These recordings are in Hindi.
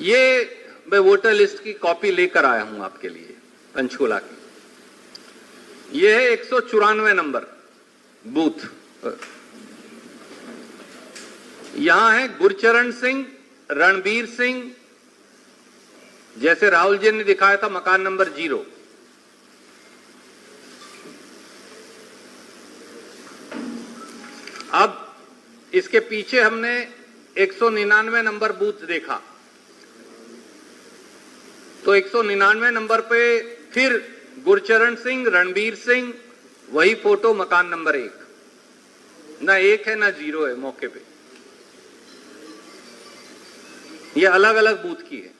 ये मैं वोटर लिस्ट की कॉपी लेकर आया हूं आपके लिए, पंचकुला की। ये है 194 नंबर बूथ। यहां है गुरचरण सिंह, रणबीर सिंह, जैसे राहुल जी ने दिखाया था, मकान नंबर 0। अब इसके पीछे हमने 199 नंबर बूथ देखा, तो 199 नंबर पे फिर गुरचरण सिंह, रणबीर सिंह, वही फोटो, मकान नंबर 1। ना 1 है ना 0 है मौके पे। ये अलग अलग बूथ की है।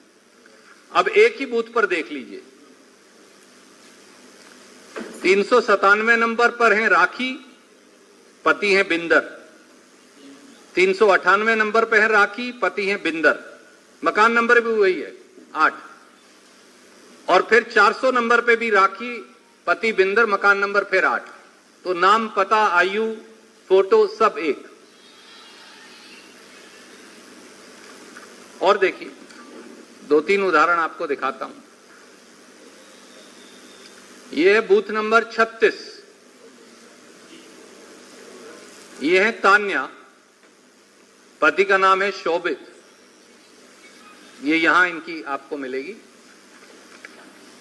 अब एक ही बूथ पर देख लीजिए। 397 नंबर पर हैं राखी, पति हैं बिंदर। 398 नंबर पर है राखी, पति हैं बिंदर, मकान नंबर भी वही है 8। और फिर 400 नंबर पे भी राखी, पति बिंदर, मकान नंबर फिर 8। तो नाम, पता, आयु, फोटो सब एक। और देखिए 2-3 उदाहरण आपको दिखाता हूं। यह है बूथ नंबर 36। ये है तान्या, पति का नाम है शोभित। ये यहां इनकी आपको मिलेगी।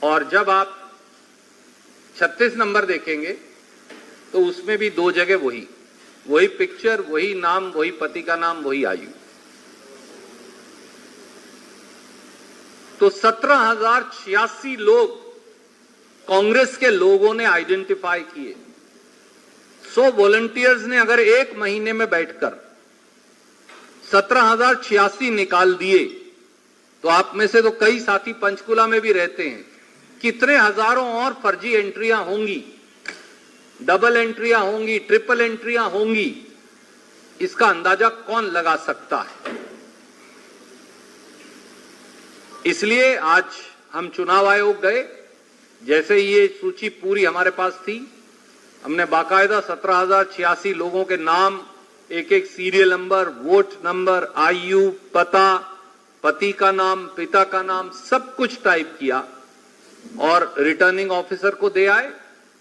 और जब आप 36 नंबर देखेंगे तो उसमें भी 2 जगह वही पिक्चर, वही नाम, वही पति का नाम, वही आयु। तो 17,086 लोग कांग्रेस के लोगों ने आइडेंटिफाई किए। 100 वॉलंटियर्स ने अगर एक महीने में बैठकर 17,086 निकाल दिए, तो आप में से तो कई साथी पंचकुला में भी रहते हैं, कितने हजारों और फर्जी एंट्रियां होंगी, डबल एंट्रियां होंगी, ट्रिपल एंट्रियां होंगी, इसका अंदाजा कौन लगा सकता है। इसलिए आज हम चुनाव आयोग गए, जैसे ये सूची पूरी हमारे पास थी, हमने बाकायदा 17,086 लोगों के नाम, एक एक सीरियल नंबर, वोट नंबर, आयु, पता, पति का नाम, पिता का नाम, सब कुछ टाइप किया और रिटर्निंग ऑफिसर को दे आए।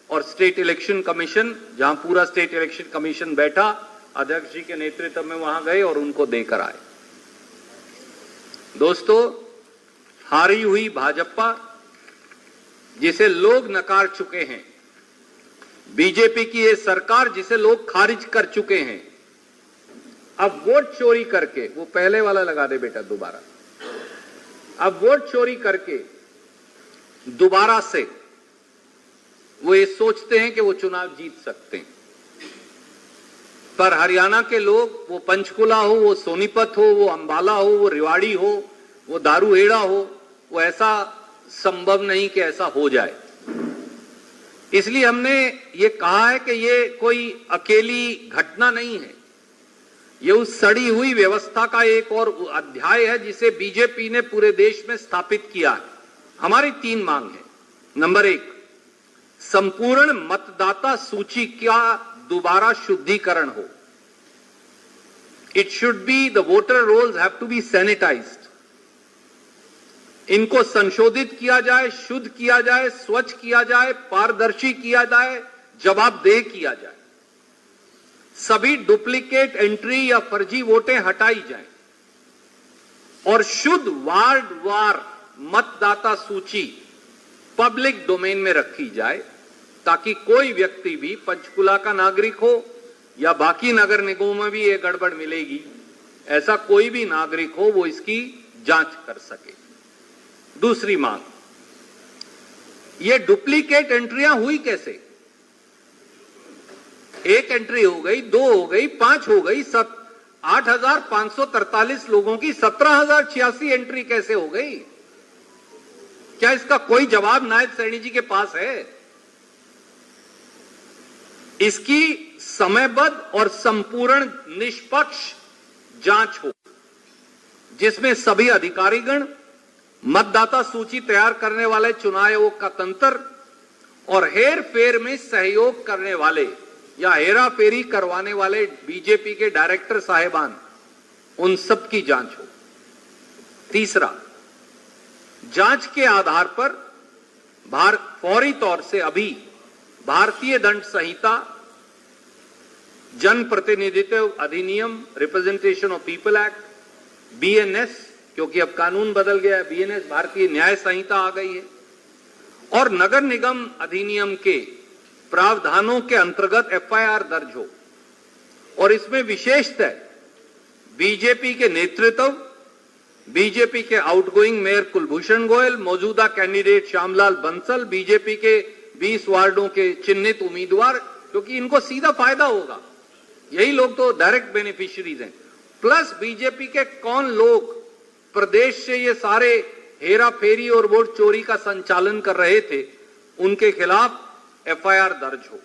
और स्टेट इलेक्शन कमीशन, जहां पूरा स्टेट इलेक्शन कमीशन बैठा, अध्यक्ष जी के नेतृत्व में वहां गए और उनको देकर आए। दोस्तों, हारी हुई भाजपा, जिसे लोग नकार चुके हैं, बीजेपी की ये सरकार जिसे लोग खारिज कर चुके हैं, अब वोट चोरी करके, वो पहले वाला लगा दे बेटा दोबारा, अब वोट चोरी करके दोबारा से वो ये सोचते हैं कि वो चुनाव जीत सकते हैं। पर हरियाणा के लोग, वो पंचकुला हो, वो सोनीपत हो, वो अंबाला हो, वो रेवाड़ी हो, वो दारूहेड़ा हो, वो ऐसा संभव नहीं कि ऐसा हो जाए। इसलिए हमने ये कहा है कि ये कोई अकेली घटना नहीं है, ये उस सड़ी हुई व्यवस्था का एक और अध्याय है जिसे बीजेपी ने पूरे देश में स्थापित किया है। हमारी 3 मांग है। नंबर 1, संपूर्ण मतदाता सूची का दोबारा शुद्धिकरण हो। It should be, the voter rolls have to be sanitized. इनको संशोधित किया जाए, शुद्ध किया जाए, स्वच्छ किया जाए, पारदर्शी किया जाए, जवाबदेह किया जाए। सभी डुप्लीकेट एंट्री या फर्जी वोटें हटाई जाएं और शुद्ध वार्ड वार मतदाता सूची पब्लिक डोमेन में रखी जाए, ताकि कोई व्यक्ति भी, पंचकुला का नागरिक हो या बाकी नगर निगमों में भी ये गड़बड़ मिलेगी, ऐसा कोई भी नागरिक हो, वो इसकी जांच कर सके। दूसरी मांग, ये डुप्लीकेट एंट्रियां हुई कैसे? 1 एंट्री हो गई, 2 हो गई, 5 हो गई, 8,543 लोगों की 17,086 एंट्री कैसे हो गई? क्या इसका कोई जवाब नायब सैनी जी के पास है? इसकी समयबद्ध और संपूर्ण निष्पक्ष जांच हो, जिसमें सभी अधिकारीगण, मतदाता सूची तैयार करने वाले चुनाव आयोग का तंत्र और हेर फेर में सहयोग करने वाले या हेराफेरी करवाने वाले बीजेपी के डायरेक्टर साहिबान, उन सब की जांच हो। तीसरा, जांच के आधार पर फौरी तौर से अभी भारतीय दंड संहिता, जन प्रतिनिधित्व अधिनियम, representation of people act, BNS, क्योंकि अब कानून बदल गया है, बीएनएस भारतीय न्याय संहिता आ गई है, और नगर निगम अधिनियम के प्रावधानों के अंतर्गत एफआईआर दर्ज हो। और इसमें विशेषतः बीजेपी के नेतृत्व, बीजेपी के आउटगोइंग मेयर कुलभूषण गोयल, मौजूदा कैंडिडेट श्यामलाल बंसल, बीजेपी के 20 वार्डों के चिन्हित उम्मीदवार, क्योंकि इनको सीधा फायदा होगा, यही लोग तो डायरेक्ट बेनिफिशियरीज हैं, प्लस बीजेपी के कौन लोग प्रदेश से ये सारे हेरा फेरी और वोट चोरी का संचालन कर रहे थे, उनके खिलाफ एफआईआर दर्ज हो।